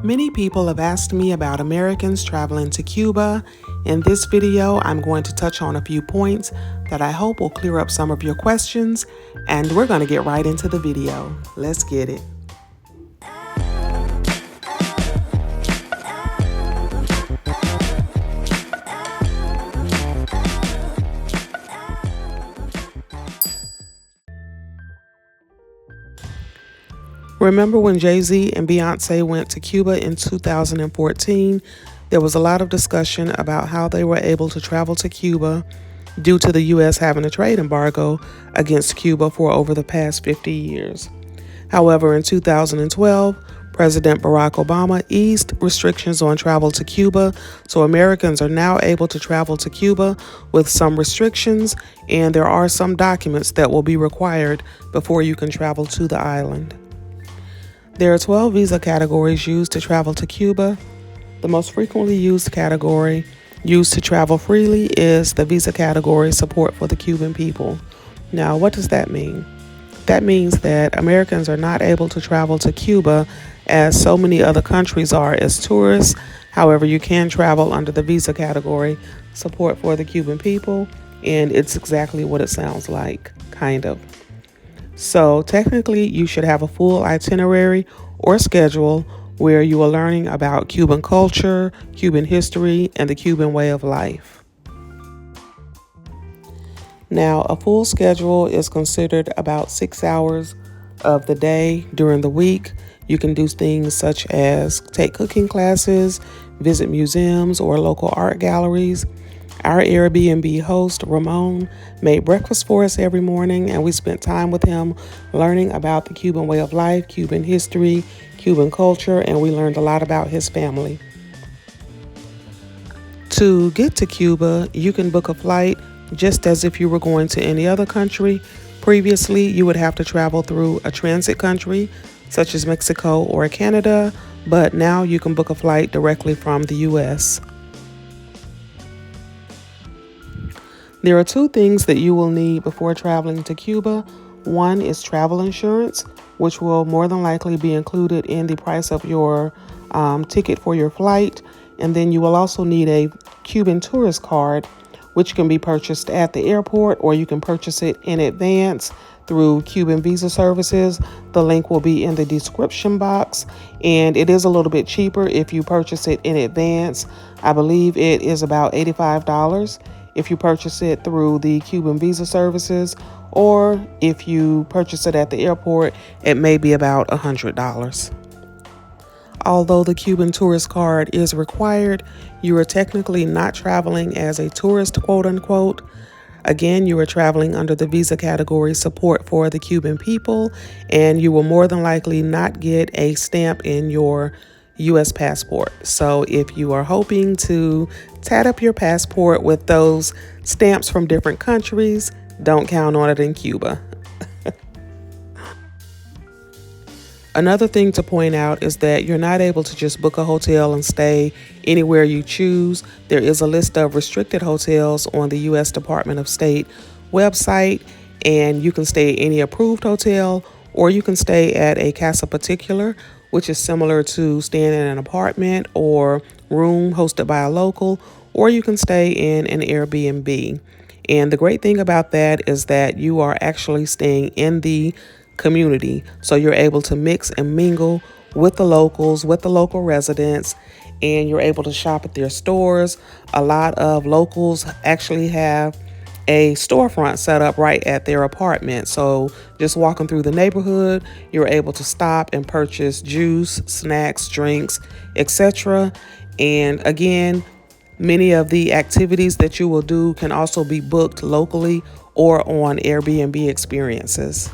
Many people have asked me about Americans traveling to Cuba. In this video, I'm going to touch on a few points that I hope will clear up some of your questions, and we're going to get right into the video. Let's get it. Remember when Jay-Z and Beyonce went to Cuba in 2014? There was a lot of discussion about how they were able to travel to Cuba due to the U.S. having a trade embargo against Cuba for over the past 50 years. However, in 2012, President Barack Obama eased restrictions on travel to Cuba, so Americans are now able to travel to Cuba with some restrictions, and there are some documents that will be required before you can travel to the island. There are 12 visa categories used to travel to Cuba. The most frequently used category used to travel freely is the visa category support for the Cuban people. Now, what does that mean? That means that Americans are not able to travel to Cuba as so many other countries are as tourists. However, you can travel under the visa category support for the Cuban people, and it's exactly what it sounds like, kind of. So technically, you should have a full itinerary or schedule where you are learning about Cuban culture, Cuban history, and the Cuban way of life. Now, a full schedule is considered about 6 hours of the day during the week. You can do things such as take cooking classes, visit museums or local art galleries. Our Airbnb host, Ramon, made breakfast for us every morning, and we spent time with him learning about the Cuban way of life, Cuban history, Cuban culture, and we learned a lot about his family. To get to Cuba, you can book a flight just as if you were going to any other country. Previously, you would have to travel through a transit country, such as Mexico or Canada, but now you can book a flight directly from the U.S. There are two things that you will need before traveling to Cuba. One is travel insurance, which will more than likely be included in the price of your ticket for your flight. And then you will also need a Cuban tourist card, which can be purchased at the airport, or you can purchase it in advance through Cuban visa services. The link will be in the description box, and it is a little bit cheaper if you purchase it in advance. I believe it is about $85 if you purchase it through the Cuban visa services, or if you purchase it at the airport, it may be about $100. Although the Cuban tourist card is required, you are technically not traveling as a tourist, quote unquote. Again, you are traveling under the visa category support for the Cuban people, and you will more than likely not get a stamp in your U.S. passport. So if you are hoping to tat up your passport with those stamps from different countries, don't count on it in Cuba. Another thing to point out is that you're not able to just book a hotel and stay anywhere you choose. There is a list of restricted hotels on the U.S. Department of State website, and you can stay at any approved hotel, or you can stay at a casa particular, which is similar to staying in an apartment or room hosted by a local, or you can stay in an Airbnb. And the great thing about that is that you are actually staying in the community, so you're able to mix and mingle with the locals, with the local residents, and you're able to shop at their stores. A lot of locals actually have a storefront set up right at their apartment. So just walking through the neighborhood, you're able to stop and purchase juice, snacks, drinks, etc. And again, many of the activities that you will do can also be booked locally or on Airbnb experiences.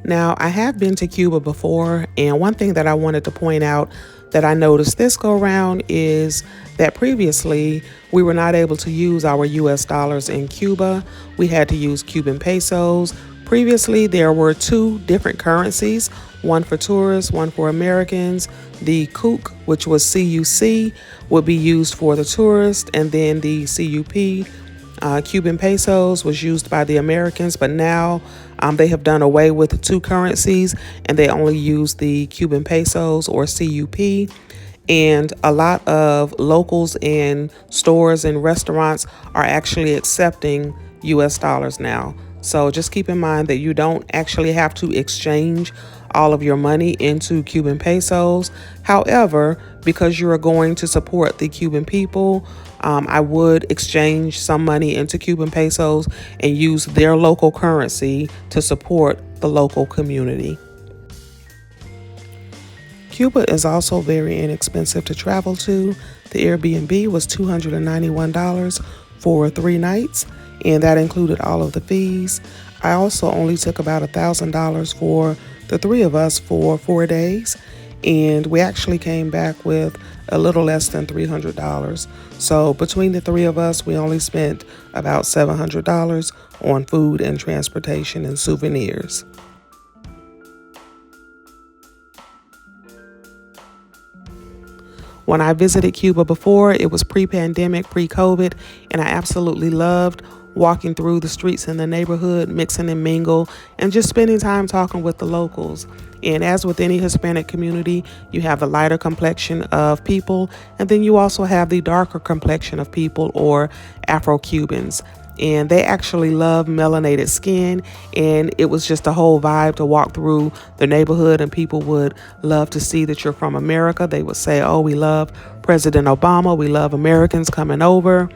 Now, I have been to Cuba before, and one thing that I wanted to point out that I noticed this go around is that previously we were not able to use our US dollars in Cuba. We had to use Cuban pesos. Previously, there were two different currencies, one for tourists, one for Americans. The CUC, which was CUC, would be used for the tourists, and then the CUP, Cuban pesos, was used by the Americans. But now They have done away with the two currencies, and they only use the Cuban pesos or CUP. And a lot of locals and stores and restaurants are actually accepting US dollars now. So just keep in mind that you don't actually have to exchange all of your money into Cuban pesos. However, because you are going to support the Cuban people, I would exchange some money into Cuban pesos and use their local currency to support the local community. Cuba is also very inexpensive to travel to. The Airbnb was $291 for 3 nights, and that included all of the fees. I also only took about $1,000 for the three of us for 4 days, and we actually came back with a little less than $300. So between the three of us, we only spent about $700 on food and transportation and souvenirs. When I visited Cuba before, it was pre-pandemic, pre-COVID, and I absolutely loved walking through the streets in the neighborhood, mixing and mingle, and just spending time talking with the locals. And as with any Hispanic community, you have the lighter complexion of people, and then you also have the darker complexion of people, or Afro-Cubans. And they actually love melanated skin, and it was just a whole vibe to walk through the neighborhood, and people would love to see that you're from America. They would say, oh, we love President Obama, we love Americans coming over.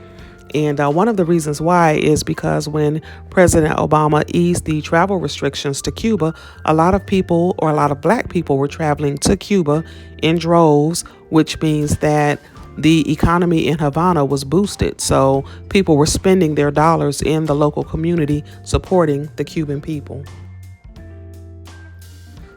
And one of the reasons why is because when President Obama eased the travel restrictions to Cuba, a lot of people, or a lot of Black people, were traveling to Cuba in droves, which means that the economy in Havana was boosted. So people were spending their dollars in the local community supporting the Cuban people.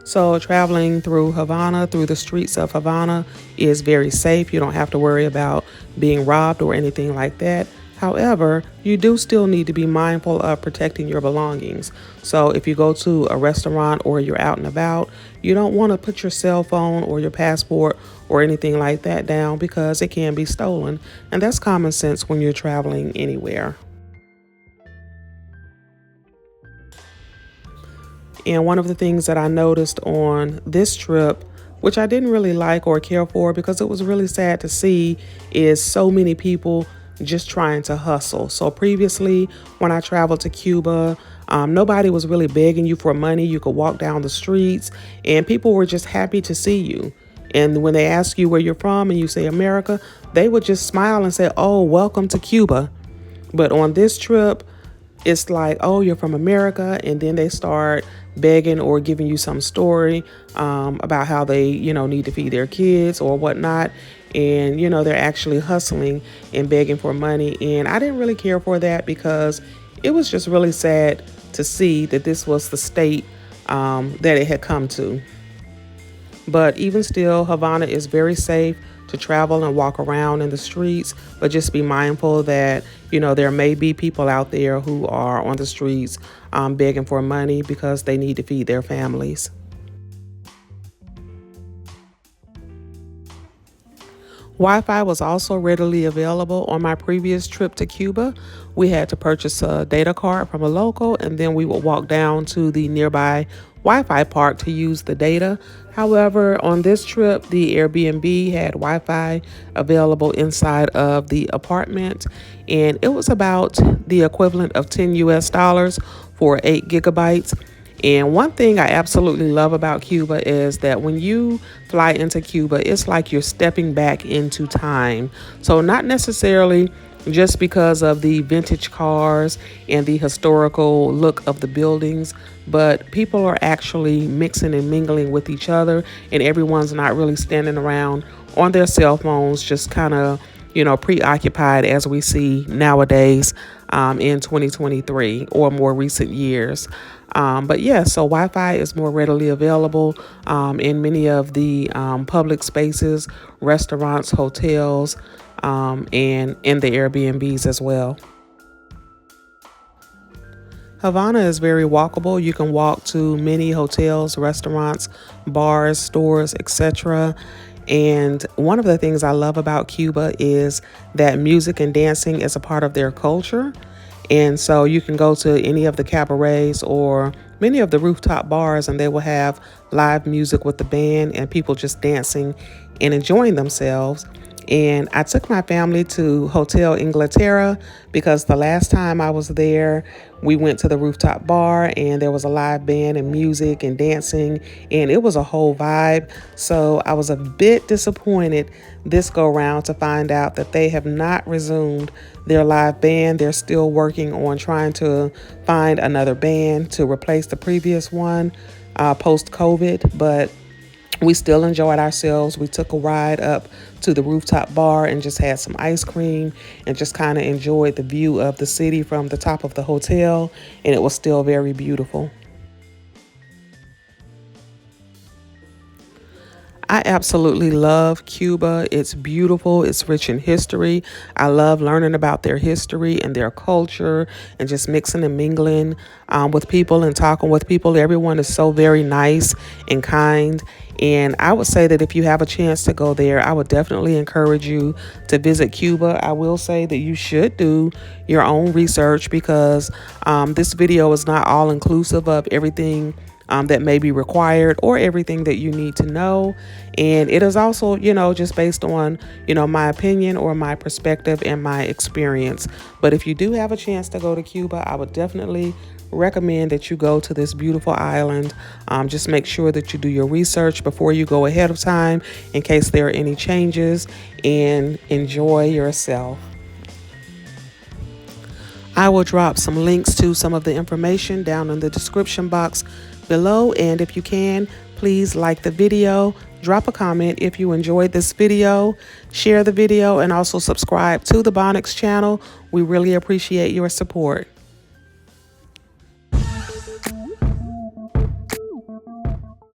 So traveling through Havana, through the streets of Havana, is very safe. You don't have to worry about being robbed or anything like that. However, you do still need to be mindful of protecting your belongings. So if you go to a restaurant or you're out and about, you don't want to put your cell phone or your passport or anything like that down, because it can be stolen. And that's common sense when you're traveling anywhere. And one of the things that I noticed on this trip, which I didn't really like or care for because it was really sad to see, is so many people just trying to hustle. So previously, when I traveled to Cuba, nobody was really begging you for money. You could walk down the streets and people were just happy to see you. And when they ask you where you're from and you say America, they would just smile and say, oh, welcome to Cuba. But on this trip, it's like, oh, you're from America. And then they start begging or giving you some story about how they, need to feed their kids or whatnot. And, they're actually hustling and begging for money. And I didn't really care for that because it was just really sad to see that this was the state that it had come to. But even still, Havana is very safe to travel and walk around in the streets, but just be mindful that, there may be people out there who are on the streets begging for money because they need to feed their families. Wi-Fi was also readily available on my previous trip to Cuba. We had to purchase a data card from a local, and then we would walk down to the nearby Wi-Fi park to use the data. However, on this trip, the Airbnb had Wi-Fi available inside of the apartment, and it was about the equivalent of $10 for 8 gigabytes. And one thing I absolutely love about Cuba is that when you fly into Cuba, it's like you're stepping back into time. So not necessarily just because of the vintage cars and the historical look of the buildings, but people are actually mixing and mingling with each other, and everyone's not really standing around on their cell phones, just kind of, preoccupied as we see nowadays in 2023 or more recent years. But yeah, so Wi-Fi is more readily available in many of the public spaces, restaurants, hotels, and in the Airbnbs as well. Havana is very walkable. You can walk to many hotels, restaurants, bars, stores, etc. And one of the things I love about Cuba is that music and dancing is a part of their culture. And so you can go to any of the cabarets or many of the rooftop bars, and they will have live music with the band and people just dancing and enjoying themselves. And I took my family to Hotel Inglaterra because the last time I was there, we went to the rooftop bar and there was a live band and music and dancing, and it was a whole vibe. So I was a bit disappointed this go round to find out that they have not resumed their live band. They're still working on trying to find another band to replace the previous one post COVID, but we still enjoyed ourselves. We took a ride up to the rooftop bar and just had some ice cream and just kind of enjoyed the view of the city from the top of the hotel, and it was still very beautiful. I absolutely love Cuba. It's beautiful. It's rich in history. I love learning about their history and their culture and just mixing and mingling with people and talking with people. Everyone is so very nice and kind. And I would say that if you have a chance to go there, I would definitely encourage you to visit Cuba. I will say that you should do your own research because this video is not all inclusive of everything that may be required or everything that you need to know. And it is also, just based on, my opinion or my perspective and my experience. But if you do have a chance to go to Cuba, I would definitely recommend that you go to this beautiful island. Just make sure that you do your research before you go ahead of time in case there are any changes, and enjoy yourself. I will drop some links to some of the information down in the description box below. And if you can, please like the video, drop a comment if you enjoyed this video, share the video, and also subscribe to the Bonnicks channel. We really appreciate your support.